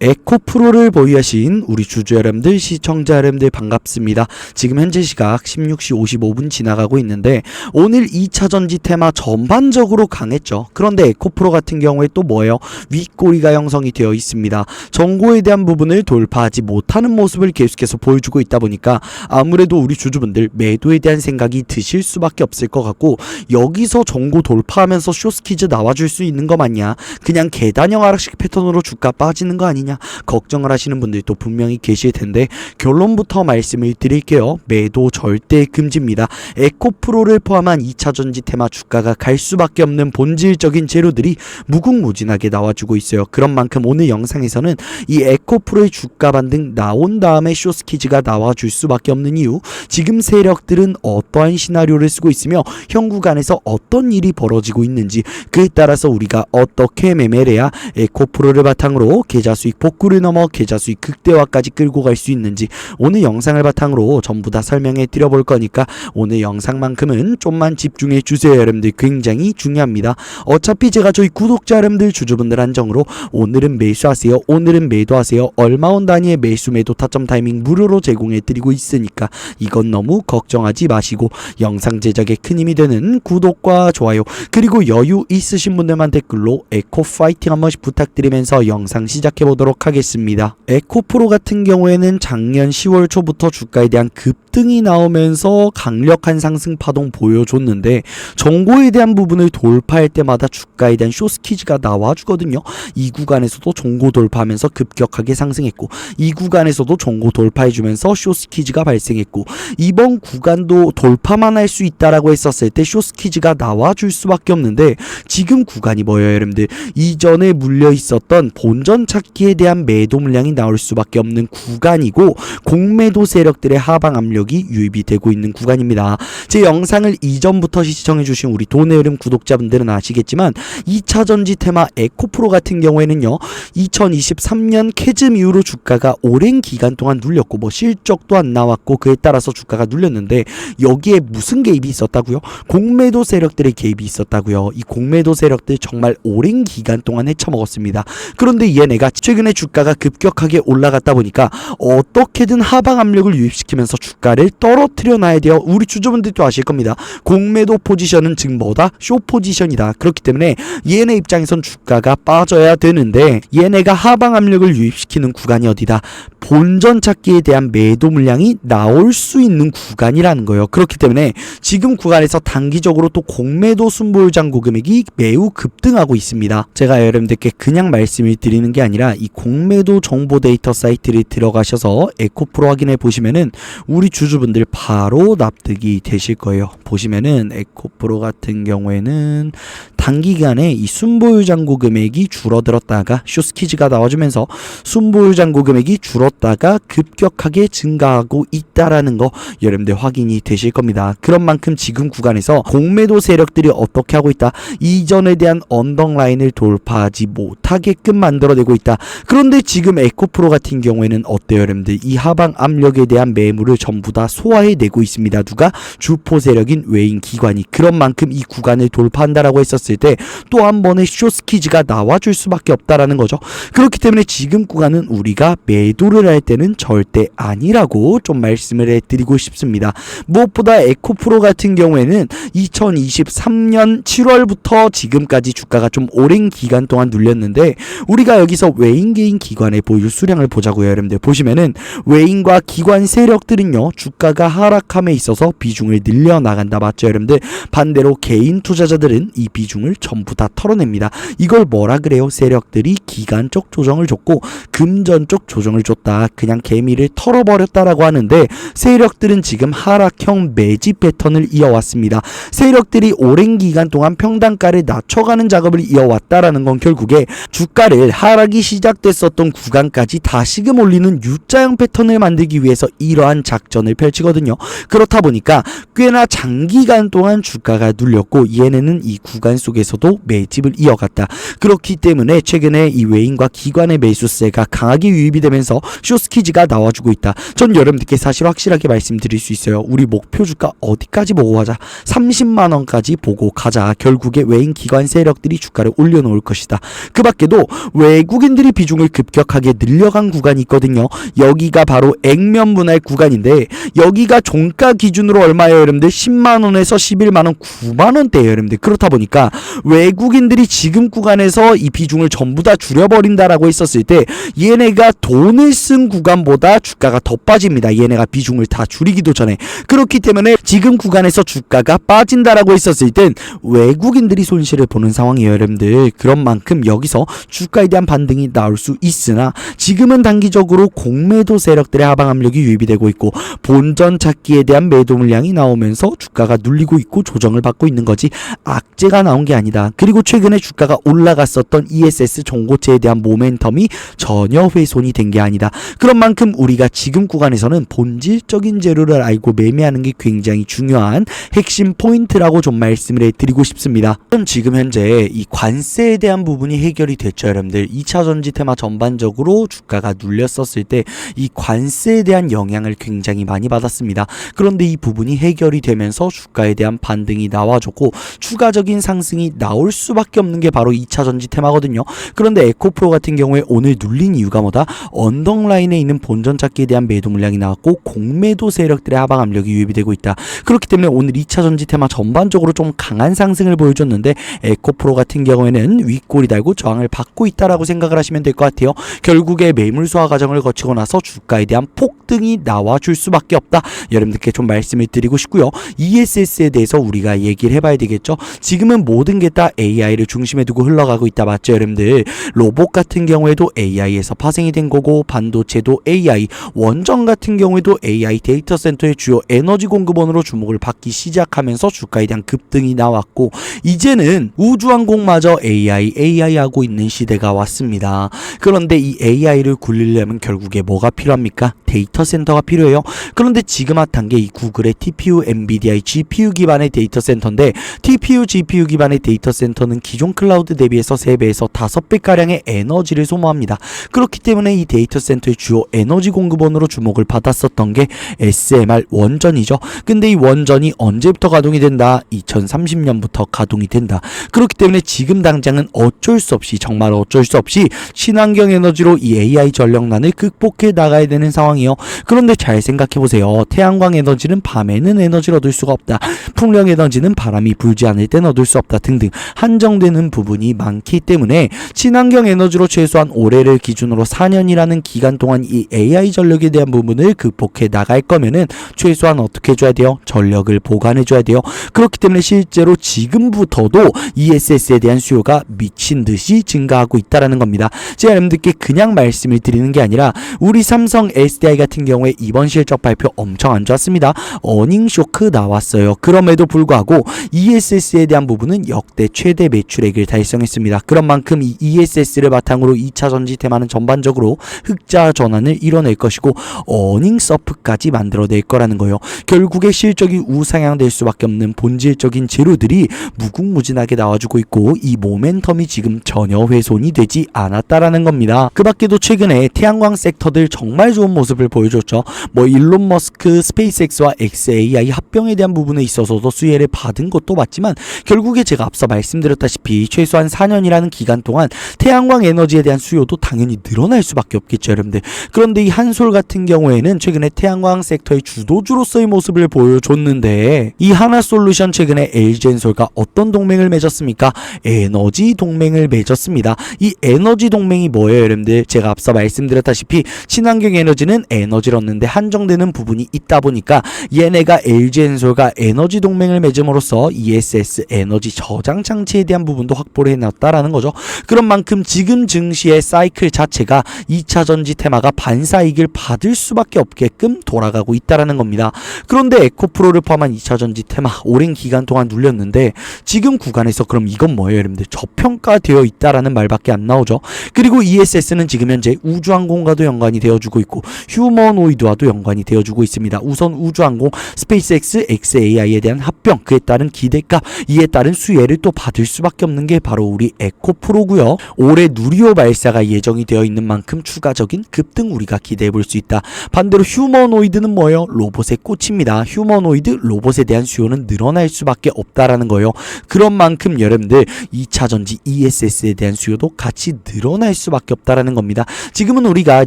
에코프로를 보유하신 우리 주주 여러분들, 시청자 여러분들 반갑습니다. 지금 현재 시각 16시 55분 지나가고 있는데 오늘 2차전지 테마 전반적으로 강했죠. 그런데 에코프로 같은 경우에 또 뭐예요? 윗꼬리가 형성이 되어 있습니다. 정고에 대한 부분을 돌파하지 못하는 모습을 계속해서 보여주고 있다 보니까 아무래도 우리 주주분들 매도에 대한 생각이 드실 수밖에 없을 것 같고, 여기서 정고 돌파하면서 쇼스키즈 나와줄 수 있는 거 맞냐, 그냥 계단형 하락식 패턴으로 주가 빠지는 거 아니냐 걱정을 하시는 분들도 분명히 계실 텐데, 결론부터 말씀을 드릴게요. 매도 절대 금지입니다. 에코프로를 포함한 2차전지 테마 주가가 갈 수밖에 없는 본질적인 재료들이 무궁무진하게 나와주고 있어요. 그런 만큼 오늘 영상에서는 이 에코프로의 주가 반등 나온 다음에 쇼스키즈가 나와줄 수밖에 없는 이유, 지금 세력들은 어떠한 시나리오를 쓰고 있으며 현 구간에서 어떤 일이 벌어지고 있는지, 그에 따라서 우리가 어떻게 매매를 해야 에코프로를 바탕으로 계좌 수익 복구를 넘어 계좌 수익 극대화까지 끌고 갈 수 있는지 오늘 영상을 바탕으로 전부 다 설명해 드려볼 거니까 오늘 영상만큼은 좀만 집중해 주세요. 여러분들 굉장히 중요합니다. 어차피 제가 저희 구독자 여러분들, 주주분들 한정으로 오늘은 매수하세요, 오늘은 매도하세요, 얼마원 단위의 매수 매도 타점 타이밍 무료로 제공해 드리고 있으니까 이건 너무 걱정하지 마시고 영상 제작에 큰 힘이 되는 구독과 좋아요, 그리고 여유 있으신 분들만 댓글로 에코 파이팅 한 번씩 부탁드리면서 영상 시작해 보도록 하겠습니다. 에코프로 같은 경우에는 작년 10월 초부터 주가에 대한 급등이 나오면서 강력한 상승 파동 보여줬는데, 정고에 대한 부분을 돌파할 때마다 주가에 대한 쇼스키즈가 나와주거든요. 이 구간에서도 정고 돌파하면서 급격하게 상승했고, 이 구간에서도 정고 돌파해주면서 쇼스키즈가 발생했고, 이번 구간도 돌파만 할 수 있다라고 했었을 때 쇼스키즈가 나와줄 수밖에 없는데, 지금 구간이 뭐예요 여러분들? 이전에 물려 있었던 본전 찾기에 대한 매도 물량이 나올 수밖에 없는 구간이고, 공매도 세력들의 하방 압력이 유입이 되고 있는 구간입니다. 제 영상을 이전부터 시청해주신 우리 돈의 흐름 구독자분들은 아시겠지만 2차전지 테마 에코프로 같은 경우에는요, 2023년 캐즘 이후로 주가가 오랜 기간 동안 눌렸고, 뭐 실적도 안 나왔고, 그에 따라서 주가가 눌렸는데, 여기에 무슨 개입이 있었다고요? 공매도 세력들의 개입이 있었다고요. 이 공매도 세력들 정말 오랜 기간 동안 헤쳐먹었습니다. 그런데 얘네가 최근에 주가가 급격하게 올라갔다 보니까 어떻게든 하방 압력을 유입시키면서 주가를 떨어뜨려 놔야 돼요. 우리 주주분들도 아실 겁니다. 공매도 포지션은 즉 뭐다? 쇼 포지션이다. 그렇기 때문에 얘네 입장에선 주가가 빠져야 되는데, 얘네가 하방 압력을 유입시키는 구간이 어디다? 본전 찾기에 대한 매도 물량이 나올 수 있는 구간이라는 거예요. 그렇기 때문에 지금 구간에서 단기적으로 또 공매도 순보유 잔고 금액이 매우 급등하고 있습니다. 제가 여러분들께 그냥 말씀을 드리는 게 아니라 이 공매도 정보 데이터 사이트를 들어가셔서 에코프로 확인해 보시면은 우리 주주분들 바로 납득이 되실 거예요. 보시면은 에코프로 같은 경우에는 단기간에 이 순보유 잔고 금액이 줄어들었다가 쇼스키즈가 나와주면서 순보유 잔고 금액이 줄었다가 급격하게 증가하고 있다라는 거 여러분들 확인이 되실 겁니다. 그런 만큼 지금 구간에서 공매도 세력들이 어떻게 하고 있다? 이전에 대한 언덕라인을 돌파하지 못하게끔 만들어내고 있다. 그런데 지금 에코프로 같은 경우에는 어때요 여러분들? 이 하방 압력에 대한 매물을 전부 다 소화해내고 있습니다. 누가? 주포 세력인 외인 기관이. 그런 만큼 이 구간을 돌파한다라고 했었을 때 또 한 번의 쇼스키즈가 나와줄 수밖에 없다라는 거죠. 그렇기 때문에 지금 구간은 우리가 매도를 할 때는 절대 아니라고 좀 말씀을 해드리고 싶습니다. 무엇보다 에코프로 같은 경우에는 2023년 7월부터 지금까지 주가가 좀 오랜 기간 동안 눌렸는데, 우리가 여기서 외인 개인 기관의 보유 수량을 보자고요. 여러분들 보시면은 외인과 기관 세력들은요, 주가가 하락함에 있어서 비중을 늘려나간다. 맞죠 여러분들? 반대로 개인 투자자들은 이 비중을 전부 다 털어냅니다. 이걸 뭐라 그래요? 세력들이 기간적 조정을 줬고 금전적 조정을 줬다, 그냥 개미를 털어버렸다라고 하는데, 세력들은 지금 하락형 매집 패턴을 이어왔습니다. 세력들이 오랜 기간 동안 평단가를 낮춰가는 작업을 이어왔다라는 건 결국에 주가를 하락이 시작됐었던 구간까지 다시금 올리는 U자형 패턴을 만들기 위해서 이러한 작전을 펼치거든요. 그렇다 보니까 꽤나 장기간 동안 주가가 눌렸고, 얘네는 이 구간 속에서도 매집을 이어갔다. 그렇기 때문에 최근에 이 외인과 기관의 매수세가 강하게 유입이 되면서 쇼스키즈가 나와주고 있다. 전 여러분들께 사실 확실하게 말씀드릴 수 있어요. 우리 목표 주가 어디까지 보고 가자? 30만원까지 보고 가자. 결국에 외인 기관 세력들이 주가를 올려놓을 것이다. 그 밖에도 외국인들이 비중 비중을 급격하게 늘려간 구간이 있거든요. 여기가 바로 액면 분할 구간인데 여기가 종가 기준으로 얼마예요 여러분들? 10만원에서 11만원 9만원대예요 여러분들. 그렇다 보니까 외국인들이 지금 구간에서 이 비중을 전부 다 줄여버린다라고 했었을 때 얘네가 돈을 쓴 구간보다 주가가 더 빠집니다. 얘네가 비중을 다 줄이기도 전에. 그렇기 때문에 지금 구간에서 주가가 빠진다라고 했었을 땐 외국인들이 손실을 보는 상황이에요 여러분들. 그런 만큼 여기서 주가에 대한 반등이 나올 수 있으나 지금은 단기적으로 공매도 세력들의 하방 압력이 유입이 되고 있고 본전 찾기에 대한 매도 물량이 나오면서 주가가 눌리고 있고 조정을 받고 있는 거지 악재가 나온 게 아니다. 그리고 최근에 주가가 올라갔었던 ESS 종고체에 대한 모멘텀이 전혀 훼손이 된 게 아니다. 그런 만큼 우리가 지금 구간에서는 본질적인 재료를 알고 매매하는 게 굉장히 중요한 핵심 포인트라고 좀 말씀을 드리고 싶습니다. 그럼 지금 현재 이 관세에 대한 부분이 해결이 됐죠 여러분들. 2차 전지 테마 전반적으로 주가가 눌렸었을 때 이 관세에 대한 영향을 굉장히 많이 받았습니다. 그런데 이 부분이 해결이 되면서 주가에 대한 반등이 나와줬고 추가적인 상승이 나올 수밖에 없는 게 바로 2차 전지 테마거든요. 그런데 에코프로 같은 경우에 오늘 눌린 이유가 뭐다? 언덕라인에 있는 본전 찾기에 대한 매도 물량이 나왔고 공매도 세력들의 하방 압력이 유입이 되고 있다. 그렇기 때문에 오늘 2차 전지 테마 전반적으로 좀 강한 상승을 보여줬는데 에코프로 같은 경우에는 윗골이 달고 저항을 받고 있다라고 생각을 하시면 될 것 같아요. 결국에 매물 소화 과정을 거치고 나서 주가에 대한 폭등이 나와줄 수밖에 없다. 여러분들께 좀 말씀을 드리고 싶고요. ESS에 대해서 우리가 얘기를 해봐야 되겠죠. 지금은 모든 게 다 AI를 중심에 두고 흘러가고 있다. 맞죠 여러분들? 로봇 같은 경우에도 AI에서 파생이 된 거고 반도체도 AI, 원전 같은 경우에도 AI 데이터 센터의 주요 에너지 공급원으로 주목을 받기 시작하면서 주가에 대한 급등이 나왔고 이제는 우주항공마저 AI 하고 있는 시대가 왔습니다. 그런데 이 AI를 굴리려면 결국에 뭐가 필요합니까? 데이터 센터가 필요해요. 그런데 지금 핫한 게 이 구글의 TPU, 엔비디아의 GPU 기반의 데이터 센터인데 TPU, GPU 기반의 데이터 센터는 기존 클라우드 대비해서 3배에서 5배가량의 에너지를 소모합니다. 그렇기 때문에 이 데이터 센터의 주요 에너지 공급원으로 주목을 받았었던 게 SMR 원전이죠. 근데 이 원전이 언제부터 가동이 된다? 2030년부터 가동이 된다. 그렇기 때문에 지금 당장은 어쩔 수 없이 정말 어쩔 수 없이 친환경 에너지로 이 AI 전력난을 극복해 나가야 되는 상황이요. 그런데 잘 생각해보세요. 태양광 에너지는 밤에는 에너지를 얻을 수가 없다. 풍력 에너지는 바람이 불지 않을 땐 얻을 수 없다 등등 한정되는 부분이 많기 때문에 친환경 에너지로 최소한 올해를 기준으로 4년이라는 기간 동안 이 AI 전력에 대한 부분을 극복해 나갈 거면은 최소한 어떻게 해줘야 돼요? 전력을 보관해줘야 돼요. 그렇기 때문에 실제로 지금부터도 ESS에 대한 수요가 미친 듯이 증가하고 있다라는 겁니다. 제가 여러분들께 그냥 말씀을 드리는 게 아니라 우리 삼성 SDI 같은 경우에 이번 실적 발표 엄청 안 좋았습니다. 어닝 쇼크 나왔어요. 그럼에도 불구하고 ESS에 대한 부분은 역대 최대 매출액을 달성했습니다. 그런 만큼 이 ESS를 바탕으로 2차 전지 테마는 전반적으로 흑자 전환을 이뤄낼 것이고 어닝 서프까지 만들어낼 거라는 거예요. 결국에 실적이 우상향될 수밖에 없는 본질적인 재료들이 무궁무진하게 나와주고 있고 이 모멘텀이 지금 전혀 훼손이 되지 않았다라는 겁니다. 그 밖에도 최근에 태양광 섹터들 정말 좋은 모습을 보여줬죠. 뭐 일론 머스크, 스페이스X와 XAI 합병에 대한 부분에 있어서도 수혜를 받은 것도 맞지만 결국에 제가 앞서 말씀드렸다시피 최소한 4년이라는 기간 동안 태양광 에너지에 대한 수요도 당연히 늘어날 수밖에 없겠죠 여러분들. 그런데 이 한솔 같은 경우에는 최근에 태양광 섹터의 주도주로서의 모습을 보여줬는데 이 하나솔루션 최근에 LG엔솔과 어떤 동맹을 맺었습니까? 에너지 동맹을 맺었습니다. 이 에너지 동맹이 뭐예요 여러분들? 제가 앞서 말씀드렸다시피 친환경 에너지는 에너지를 얻는데 한정되는 부분이 있다 보니까 얘네가 LG엔솔과 에너지 동맹을 맺음으로써 ESS 에너지 저장 장치에 대한 부분도 확보를 해놨다라는 거죠. 그런 만큼 지금 증시의 사이클 자체가 2차 전지 테마가 반사이익을 받을 수밖에 없게끔 돌아가고 있다라는 겁니다. 그런데 에코프로를 포함한 2차 전지 테마 오랜 기간 동안 눌렸는데 지금 구간에서 그럼 이건 뭐예요 여러분들? 저평가되어 있다라는 말밖에 안 나오죠. 그리고 ESS는 지금 현재 우주항공과도 연관이 되어주고 있고 휴머노이드와도 연관이 되어주고 있습니다. 우선 우주항공, 스페이스X, XAI에 대한 합병, 그에 따른 기대값, 이에 따른 수혜를 또 받을 수밖에 없는 게 바로 우리 에코프로고요. 올해 누리호 발사가 예정이 되어 있는 만큼 추가적인 급등 우리가 기대해 볼 수 있다. 반대로 휴머노이드는 뭐예요? 로봇의 꽃입니다. 휴머노이드 로봇에 대한 수요는 늘어날 수밖에 없다라는 거예요. 그런 만큼 여러분들 2차 전지 ESS에 대한 수요도 같이 늘어날 수밖에 없다라는 겁니다. 지금은 우리가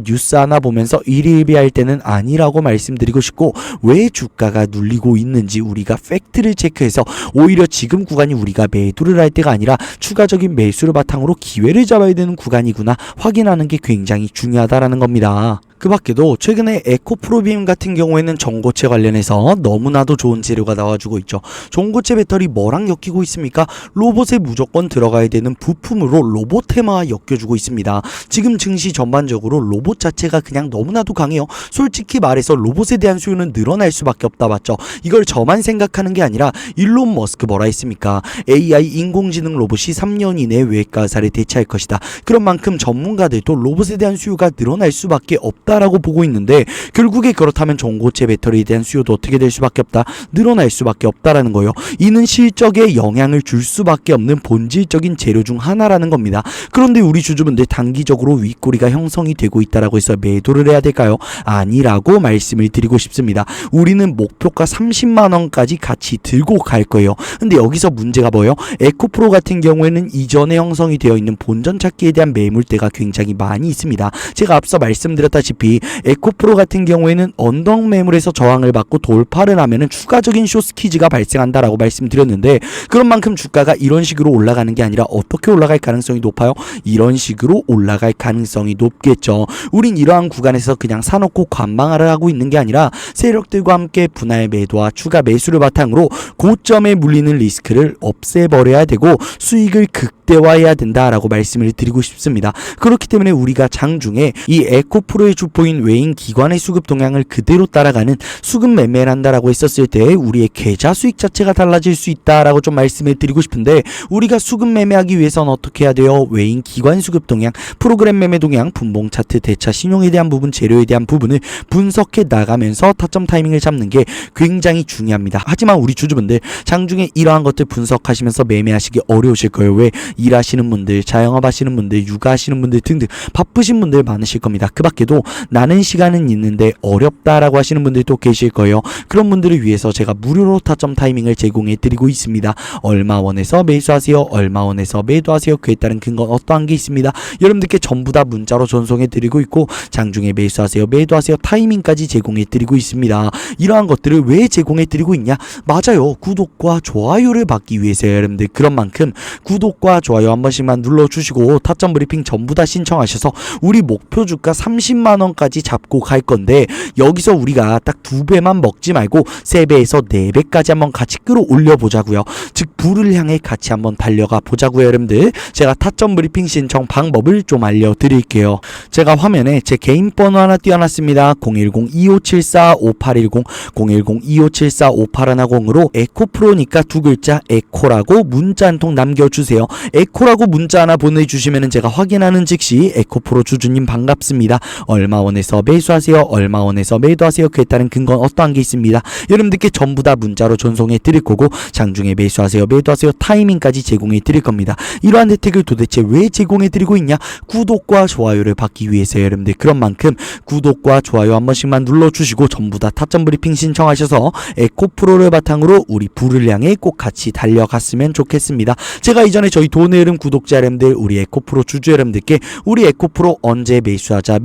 뉴스 하나 보면서 일일비할 때는 아니라고 말씀드리고 싶고, 왜 주가가 눌리고 있는지 우리가 팩트를 체크해서 오히려 지금 구간이 우리가 매도를 할 때가 아니라 추가적인 매수를 바탕으로 기회를 잡아야 되는 구간이구나 확인하는 게 굉장히 중요하다라는 겁니다. 그 밖에도 최근에 에코프로빔 같은 경우에는 전고체 관련해서 너무나도 좋은 재료가 나와주고 있죠. 전고체 배터리 뭐랑 엮이고 있습니까? 로봇에 무조건 들어가야 되는 부품으로 로봇 테마와 엮여주고 있습니다. 지금 증시 전반적으로 로봇 자체가 그냥 너무나도 강해요. 솔직히 말해서 로봇에 대한 수요는 늘어날 수밖에 없다 맞죠? 이걸 저만 생각하는 게 아니라 일론 머스크 뭐라 했습니까? AI 인공지능 로봇이 3년 이내에 외과사를 대체할 것이다. 그런 만큼 전문가들도 로봇에 대한 수요가 늘어날 수밖에 없다 라고 보고 있는데, 결국에 그렇다면 전고체 배터리에 대한 수요도 어떻게 될 수밖에 없다, 늘어날 수밖에 없다라는 거예요. 이는 실적에 영향을 줄 수밖에 없는 본질적인 재료 중 하나라는 겁니다. 그런데 우리 주주분들 단기적으로 윗꼬리가 형성이 되고 있다라고 해서 매도를 해야 될까요? 아니라고 말씀을 드리고 싶습니다. 우리는 목표가 30만원까지 같이 들고 갈 거예요. 근데 여기서 문제가 뭐예요? 에코프로 같은 경우에는 이전에 형성이 되어 있는 본전 찾기에 대한 매물대가 굉장히 많이 있습니다. 제가 앞서 말씀드렸다시피 에코프로 같은 경우에는 언덕 매물에서 저항을 받고 돌파를 하면은 추가적인 숏스퀴즈가 발생한다라고 말씀드렸는데, 그런 만큼 주가가 이런 식으로 올라가는 게 아니라 어떻게 올라갈 가능성이 높아요? 이런 식으로 올라갈 가능성이 높겠죠. 우린 이러한 구간에서 그냥 사놓고 관망하려 하고 있는 게 아니라 세력들과 함께 분할 매도와 추가 매수를 바탕으로 고점에 물리는 리스크를 없애버려야 되고 수익을 극대화해야 된다라고 말씀을 드리고 싶습니다. 그렇기 때문에 우리가 장중에 이 에코프로의 주포인 외인 기관의 수급 동향을 그대로 따라가는 수급 매매를 한다라고 했었을 때 우리의 계좌 수익 자체가 달라질 수 있다라고 좀 말씀을 드리고 싶은데, 우리가 수급 매매하기 위해서는 어떻게 해야 돼요? 외인 기관 수급 동향, 프로그램 매매 동향, 분봉 차트, 대차, 신용에 대한 부분, 재료에 대한 부분을 분석해 나가면서 타점 타이밍을 잡는 게 굉장히 중요합니다. 하지만 우리 주주분들 장중에 이러한 것들 분석하시면서 매매하시기 어려우실 거예요. 왜? 일하시는 분들, 자영업 하시는 분들, 육아하시는 분들 등등 바쁘신 분들 많으실 겁니다. 그 밖에도 나는 시간은 있는데 어렵다라고 하시는 분들도 계실 거예요. 그런 분들을 위해서 제가 무료로 타점 타이밍을 제공해 드리고 있습니다. 얼마 원에서 매수하세요, 얼마 원에서 매도하세요. 그에 따른 근거는 어떠한 게 있습니다. 여러분들께 전부 다 문자로 전송해 드리고 있고, 장중에 매수하세요, 매도하세요 타이밍까지 제공해 드리고 있습니다. 이러한 것들을 왜 제공해 드리고 있냐? 맞아요, 구독과 좋아요를 받기 위해서요. 여러분들 그런 만큼 구독과 좋아요 한 번씩만 눌러주시고 타점 브리핑 전부 다 신청하셔서 우리 목표 주가 30만원까지 잡고 갈 건데, 여기서 우리가 딱 2배만 먹지 말고 3배에서 4배까지 한번 같이 끌어올려 보자고요. 즉 부를 향해 같이 한번 달려가 보자고요. 여러분들 제가 타점 브리핑 신청 방법을 좀 알려드릴게요. 제가 화면에 제 개인 번호 하나 띄워놨습니다. 010-2574-5810 010-2574-5810으로 에코프로니까 두 글자 에코라고 문자 한 통 남겨주세요. 에코라고 문자 하나 보내주시면 제가 확인하는 즉시 에코프로 주주님 반갑습니다, 얼마 원에서 매수하세요, 얼마 원에서 매도하세요. 그에 따른 근거는 어떠한 게 있습니다. 여러분들께 전부 다 문자로 전송해 드릴 거고, 장중에 매수하세요, 매도하세요 타이밍까지 제공해 드릴 겁니다. 이러한 혜택을 도대체 왜 제공해 드리고 있냐? 구독과 좋아요를 받기 위해서. 여러분들 그런 만큼 구독과 좋아요 한 번씩만 눌러주시고 전부 다 타점 브리핑 신청하셔서 에코프로를 바탕으로 우리 부를 향해 꼭 같이 달려갔으면 좋겠습니다. 제가 이전에 저희 돈의 흐름 구독자 여러분들, 우리 에코프로 주주 여러분들께 우리 에코프로 언제 매수하자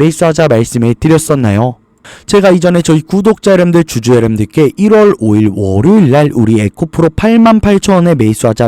말씀해 드렸었나요? 제가 이전에 저희 구독자 여러분들, 주주 여러분들께 1월 5일 월요일날 우리 에코프로 88,000원에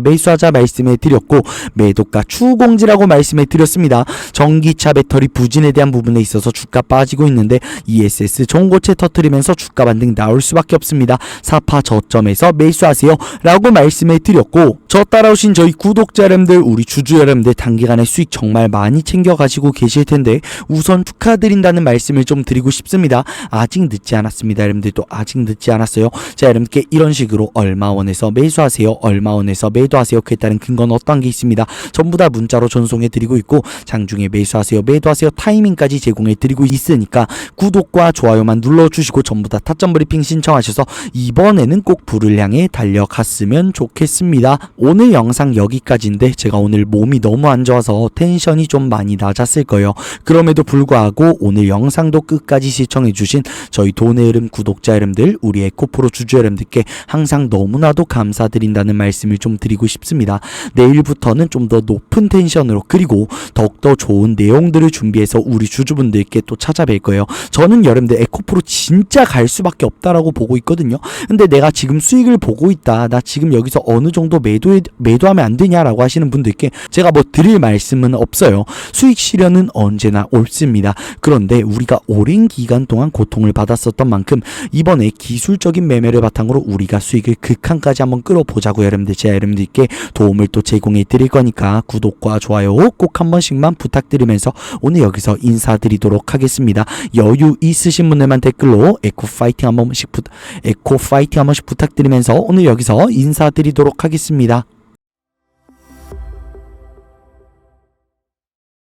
매수하자 말씀해 드렸고, 매도가 추공지라고 말씀해 드렸습니다. 전기차 배터리 부진에 대한 부분에 있어서 주가 빠지고 있는데 ESS 전고체 터뜨리면서 주가 반등 나올 수밖에 없습니다. 4파 저점에서 매수하세요 라고 말씀해 드렸고, 저 따라오신 저희 구독자 여러분들, 우리 주주 여러분들 단기간에 수익 정말 많이 챙겨 가시고 계실 텐데 우선 축하드린다는 말씀을 좀 드리고 싶습니다. 아직 늦지 않았습니다. 여러분들도 아직 늦지 않았어요. 자, 여러분께 이런 식으로 얼마 원에서 매수하세요, 얼마 원에서 매도하세요. 그에 따른 근거는 어떤 게 있습니다. 전부 다 문자로 전송해 드리고 있고, 장중에 매수하세요, 매도하세요 타이밍까지 제공해 드리고 있으니까 구독과 좋아요만 눌러주시고 전부 다 타점 브리핑 신청하셔서 이번에는 꼭 부를 향해 달려갔으면 좋겠습니다. 오늘 영상 여기까지인데 제가 오늘 몸이 너무 안 좋아서 텐션이 좀 많이 낮았을 거예요. 그럼에도 불구하고 오늘 영상도 끝까지 시청해 시청해주신 저희 돈의 흐름 구독자 여러분들, 우리 에코프로 주주 여러분들께 항상 너무나도 감사드린다는 말씀을 좀 드리고 싶습니다. 내일부터는 좀 더 높은 텐션으로, 그리고 더욱더 좋은 내용들을 준비해서 우리 주주분들께 또 찾아뵐 거예요. 저는 여러분들 에코프로 진짜 갈 수밖에 없다라고 보고 있거든요. 근데 내가 지금 수익을 보고 있다, 나 지금 여기서 어느 정도 매도하면 안 되냐라고 하시는 분들께 제가 뭐 드릴 말씀은 없어요. 수익 실현은 언제나 옳습니다. 그런데 우리가 오랜 기간 동안 고통을 받았었던 만큼 이번에 기술적인 매매를 바탕으로 우리가 수익을 극한까지 한번 끌어보자고 여러분들, 제가 여러분들께 도움을 또 제공해 드릴 거니까 구독과 좋아요 꼭 한 번씩만 부탁드리면서 오늘 여기서 인사드리도록 하겠습니다. 여유 있으신 분들만 댓글로 에코 파이팅 한 번씩 부탁드리면서 오늘 여기서 인사드리도록 하겠습니다.